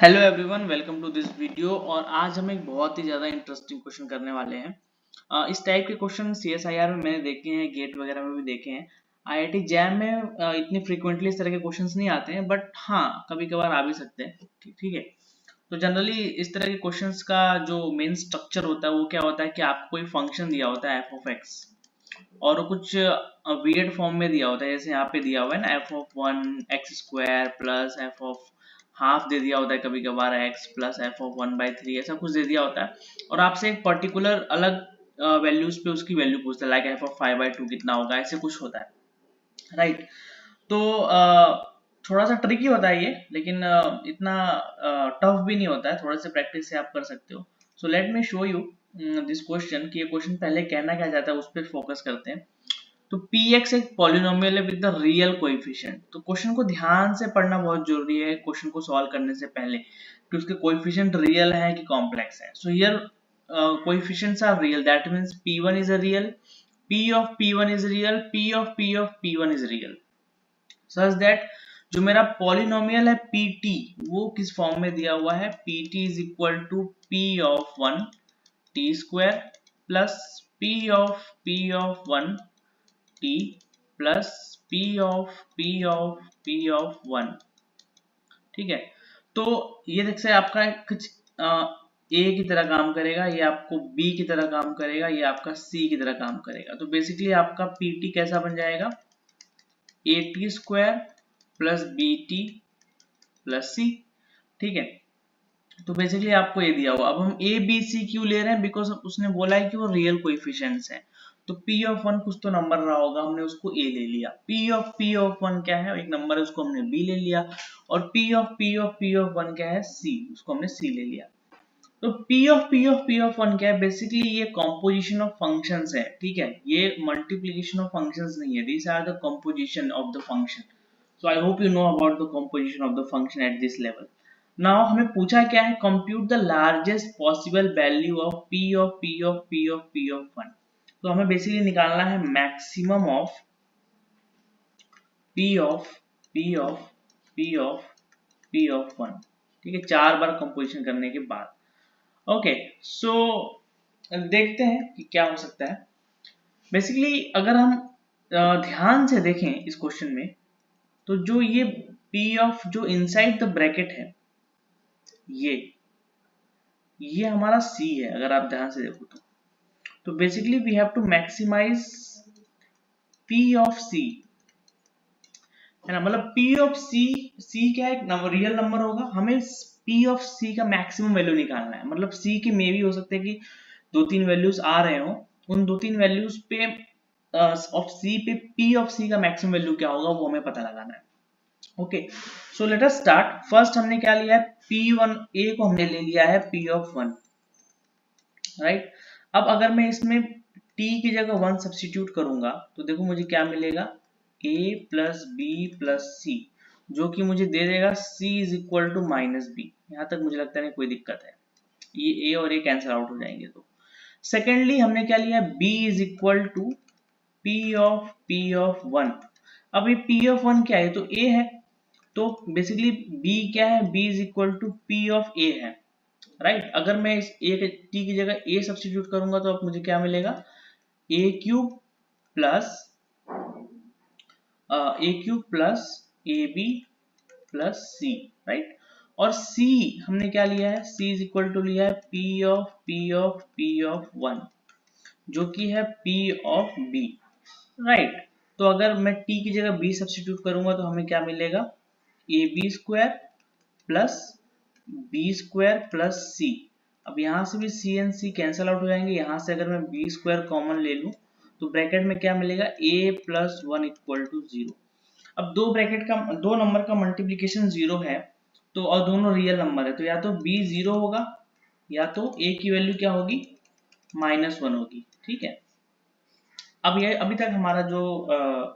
Hello everyone, welcome to this video. और आज हम एक बहुत ही ज़्यादा इंटरेस्टिंग क्वेश्चन करने वाले हैं। इस टाइप के क्वेश्चन सीएसआईआर में मैंने देखे हैं, गेट वगैरह में भी देखे हैं। आईआईटी जैम में इतनी फ्रीक्वेंटली इस तरह के क्वेश्चंस नहीं आते हैं, बट हाँ कभी कभार आ भी सकते हैं। ठीक है। तो जनरली इस तरह के क्वेश्चंस का जो मेन स्ट्रक्चर होता है वो क्या होता है कि आपको कोई फंक्शन दिया होता है एफ ऑफ एक्स, और वो कुछ वियर्ड फॉर्म में दिया होता है। जैसे यहाँ पे दिया हुआ है ना, F of one x square plus F of half दे दिया होता है, कभी कभार एक्स प्लस एफ ऑफ 1/3 ऐसा कुछ दे दिया होता है। और आपसे एक पर्टिकुलर अलग वैल्यूज पे उसकी वैल्यू पूछता है, लाइक एफ ऑफ 5/2 कितना होगा, ऐसे कुछ होता है, राइट। तो थोड़ा सा ट्रिकी होता है ये, लेकिन इतना टफ भी नहीं होता है, थोड़ा सा प्रैक्टिस से आप कर सकते हो। So let me show you this question कि ये क्वेश्चन पहले कहना क्या चाहता है, उस पर फोकस करते हैं। तो px एक पॉलिनोमियल है विद द रियल कोएफिशिएंट। तो क्वेश्चन को ध्यान से पढ़ना बहुत जरूरी है क्वेश्चन को सॉल्व करने से पहले, कि उसके कोएफिशिएंट रियल है कि कॉम्प्लेक्स है। So here coefficients are real, that means p1 is a real, p of p1 is real, p of p1 is real, such that जो मेरा पॉलिनोमियल है pt वो किस फॉर्म में दिया हुआ है, pt is equal to p of 1 t square plus p of 1 t plus p of 1। ठीक है। तो ये देख से आपका कुछ ए की तरह काम करेगा, ये आपको बी की तरह काम करेगा, ये आपका सी की तरह काम करेगा। तो बेसिकली आपका पीटी कैसा बन जाएगा, A T square plus B T plus C. ठीक है। तो बेसिकली आपको ये दिया हुआ। अब हम ए बी सी क्यों ले रहे हैं, बिकॉज उसने बोला है कि वो रियल कोएफिशिएंट्स हैं। तो p ऑफ 1 कुछ तो नंबर रहा होगा, हमने उसको a ले लिया। p ऑफ 1 क्या है, एक नंबर है, उसको हमने b ले लिया। और p ऑफ 1 क्या है, c, उसको हमने c ले लिया। तो p ऑफ 1 क्या है, बेसिकली ये कॉम्पोजिशन ऑफ फंक्शंस है। ठीक है, ये मल्टीप्लिकेशन ऑफ फंक्शंस नहीं है, this are the composition of the function. So I hope you know about the composition of the function at this level. Now हमें पूछा क्या है, compute the largest possible value of p of 1। तो हमें basically निकालना है maximum of p of p of p of 1। ठीक है, 4 बार कंपोजिशन करने के बाद। ओके, सो देखते हैं कि क्या हो सकता है। बेसिकली अगर हम ध्यान से देखें इस क्वेश्चन में, तो जो ये p ऑफ जो इनसाइड द ब्रैकेट है, ये हमारा c है। अगर आप ध्यान से देखो तो basically we have to maximize p of c, है ना। मतलब p ऑफ c क्या है, एक रियल नंबर होगा, हमें p ऑफ c का मैक्सिमम वैल्यू निकालना है। मतलब c के में भी हो सकते हैं कि 2-3 वैल्यूज आ रहे हो, उन 2-3 वैल्यूज पे ऑफ c पे p ऑफ c का मैक्सिमम वैल्यू क्या होगा वो हमें पता लगाना है। Okay, so let us start. First हमने क्या लिया है, p1 a को हमने ले लिया है p ऑफ 1, राइट। अब अगर मैं इसमें t की जगह 1 सब्स्टिट्यूट करूंगा तो देखो मुझे क्या मिलेगा, a plus B plus C, जो कि मुझे दे देगा c is equal to minus B. यहां तक मुझे लगता नहीं कोई दिक्कत है, ये a और a कैंसिल आउट हो जाएंगे। तो सेकेंडली हमने क्या लिया, b is equal to p of 1। अब ये p ऑफ 1 क्या है, तो a है। तो बेसिकली b क्या है, b is equal to p of a है, राइट। अगर मैं इस a के t की जगह a सब्स्टिट्यूट करूंगा तो अब मुझे क्या मिलेगा, a cube plus A B plus C, right. और c हमने क्या लिया है, c इज इक्वल टू लिया है p ऑफ 1, जो कि है p ऑफ b, राइट। तो अगर मैं t की जगह b सब्स्टिट्यूट करूंगा तो हमें क्या मिलेगा, A B square plus B square plus C. अब यहाँ से भी C and C cancel out हो जाएंगे। यहाँ से अगर मैं बी स्क्वायर कॉमन ले लूं तो ब्रैकेट में क्या मिलेगा, a प्लस 1 इक्वल टू 0। अब दो नंबर का मल्टीप्लीकेशन 0 है, तो और दोनों रियल नंबर है, तो या तो b 0 होगा या तो a की वैल्यू क्या होगी, -1 होगी। ठीक है। अब ये अभी तक हमारा जो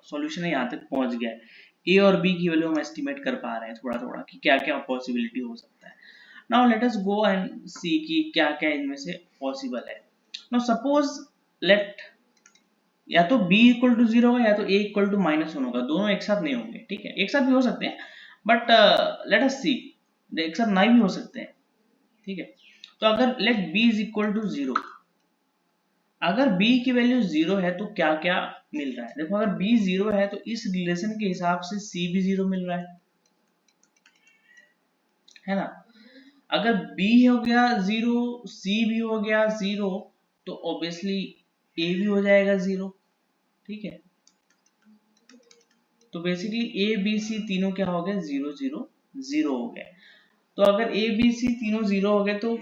सॉल्यूशन है यहाँ तक पहुंच गया है। ए और बी की वैल्यू हम एस्टिमेट कर पा रहे हैं थोड़ा थोड़ा कि क्या क्या पॉसिबिलिटी हो सकता है। Now let us go and see कि क्या क्या इनमें से पॉसिबल है। नाउ सपोज लेट या तो b इक्वल टू 0 होगा या तो a इक्वल टू -1 होगा, दोनों एक साथ नहीं होंगे। ठीक है, एक साथ भी हो सकते हैं, बट लेट अस सी। एक साथ ना भी हो सकते हैं, ठीक है। तो अगर let b is equal to 0, अगर b की वैल्यू 0 है तो क्या क्या मिल रहा है, देखो अगर b 0 है तो इस रिलेशन के हिसाब से c भी 0 मिल रहा है ना। अगर b हो गया 0, c भी हो गया 0, तो ऑब्वियसली a भी हो जाएगा 0, ठीक है। तो बेसिकली a b c तीनों क्या हो गए, 0 0 0 हो गए। तो अगर a b c तीनों 0 हो गए तो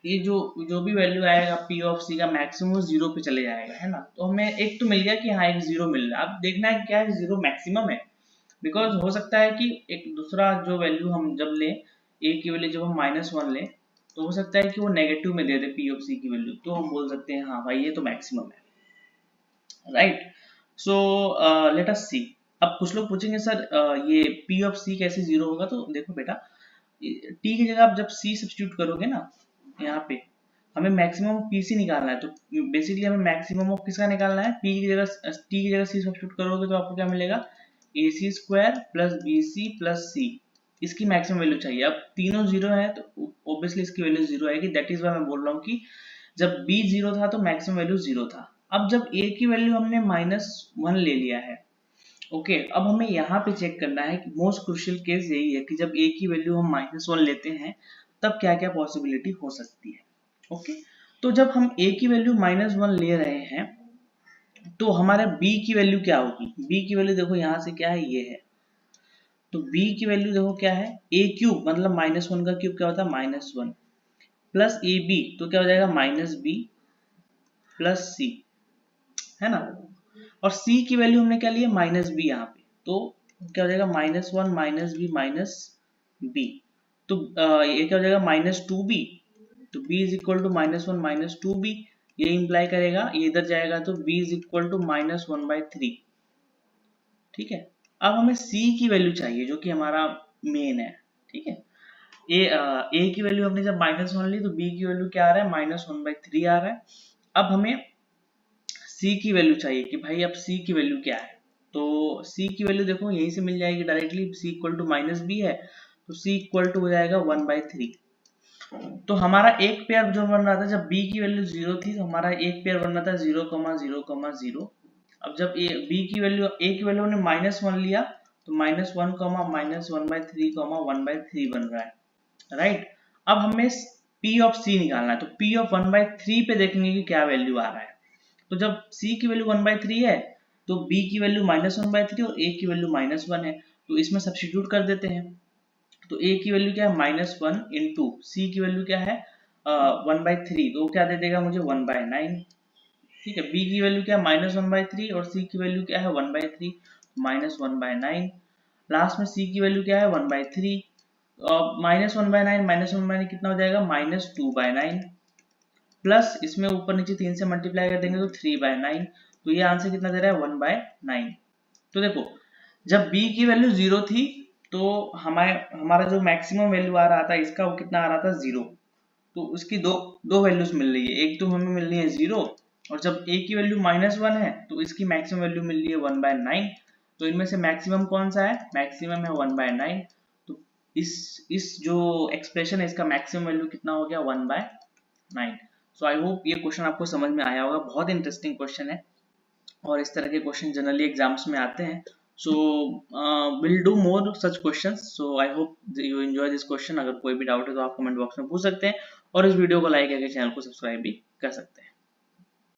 ये जो जो भी वैल्यू आएगा p ऑफ c का मैक्सिमम 0 पे चले जाएगा, है ना। तो हमें एक तो मिल गया कि हाँ एक 0 मिल रहा है। अब देखना है क्या है 0 मैक्सिमम है, बिकॉज हो सकता है कि एक दूसरा जो वैल्यू हम जब लें a की वैल्यू जब हम -1 लें तो हो सकता है कि वो नेगेटिव में दे दे p ऑफ c की वैल्यू, तो हम बोल सकते हैं हाँ भाई ये तो मैक्सिमम है, राइट। सो लेट अस सी। अब कुछ लोग पूछेंगे सर ये p ऑफ c कैसे 0 होगा, तो देखो बेटा t की जगह आप जब c सब्स्टिट्यूट करोगे ना यहाँ पे, हमें मैक्सिमम ऑफ pc निकालना है। तो बेसिकली हमें मैक्सिमम ऑफ किसका निकालना है, p की जगह t की जगह c सब्स्टिट्यूट करोगे तो आपको क्या मिलेगा, ac square plus bc plus c, इसकी मैक्सिमम वैल्यू चाहिए। अब तीनों 0 है तो ऑब्वियसली इसकी वैल्यू 0 आएगी। दैट इज वाई मैं बोल रहा हूँ कि जब b 0 था तो मैक्सिमम वैल्यू 0 था। अब जब a की वैल्यू हमने -1 ले लिया है, ओके अब हमें यहाँ पे चेक करना है कि मोस्ट क्रूशियल केस यही है कि जब a की वैल्यू हम -1 लेते हैं तब क्या क्या पॉसिबिलिटी हो सकती है, ओके। तो जब हम a की वैल्यू -1 ले रहे हैं तो हमारा b की वैल्यू क्या होगी, b की वैल्यू देखो यहाँ से क्या है, ये है। तो b की वैल्यू देखो क्या है, a क्यूब मतलब -1 का क्यूब क्या होता है, -1 प्लस ए बी, तो क्या हो जाएगा -b प्लस सी, है ना। और c की वैल्यू हमने क्या लिया, -b यहाँ पे, तो क्या हो जाएगा -1 -b माइनस b। तो ये क्या हो जाएगा -2b, तो b is equal to -1 -2b, ये इंप्लाई करेगा ये इधर जाएगा तो b इज इक्वल टू -1/3, ठीक है। अब हमें c की वैल्यू चाहिए जो कि हमारा मेन है, ठीक है। a की वैल्यू हमने जब -1 ली तो b की वैल्यू क्या आ रहा है, -1/3 आ रहा है। अब हमें c की वैल्यू चाहिए कि भाई अब c की वैल्यू क्या है, तो c की वैल्यू देखो यहीं से मिल जाएगी directly, c equal to -b है तो c इक्वल टू हो जाएगा 1/3। तो हमारा एक पेयर जो बन रहा था जब b की वैल्यू 0 थी तो हमारा एक पेयर बन रहा था 0,0,0। अब जब b की वैल्यू a की वैल्यू ने -1 लिया तो -1, -1/3, 1/3 बन रहा है, राइट। अब हमें p ऑफ c निकालना है, तो p ऑफ 1/3 पे देखेंगे कि क्या वैल्यू आ रहा है। तो जब c की वैल्यू 1/3 है तो b की वैल्यू -1/3 और a की वैल्यू -1 है, तो इसमें सब्स्टिट्यूट कर देते हैं। तो a की वैल्यू क्या है, -1 इंटू c की वैल्यू क्या है 1/3, तो क्या दे देगा मुझे 1/9, ठीक है। b की वैल्यू क्या है -1/3 और c की वैल्यू क्या है 1/3, -1/9। लास्ट में c की वैल्यू क्या है 1/3, -1/9 -1/9 कितना हो जाएगा, -2/9, प्लस इसमें ऊपर नीचे 3 से मल्टीप्लाई कर देंगे तो 3/9, तो ये आंसर कितना दे रहा है 1/9। तो देखो जब b की वैल्यू 0 थी तो हमारा जो मैक्सिमम वैल्यू आ रहा था इसका वो कितना आ रहा था 0, तो उसकी दो दो वैल्यूज मिल रही है, एक तो हमें मिल रही है 0 और जब a की वैल्यू -1 है तो इसकी मैक्सिमम वैल्यू मिल रही है 1/9। तो इनमें से मैक्सिमम कौन सा है, मैक्सिमम है 1/9। तो इस जो एक्सप्रेशन है इसका मैक्सिमम वैल्यू कितना हो गया 1/9। सो आई होप ये क्वेश्चन आपको समझ में आया होगा, बहुत इंटरेस्टिंग क्वेश्चन है और इस तरह के क्वेश्चन जनरली एग्जाम्स में आते हैं। So will do more such questions, so I hope you enjoy this question. अगर कोई भी डाउट है तो आप कमेंट बॉक्स में पूछ सकते हैं और इस वीडियो को लाइक करके चैनल को सब्सक्राइब भी कर सकते हैं।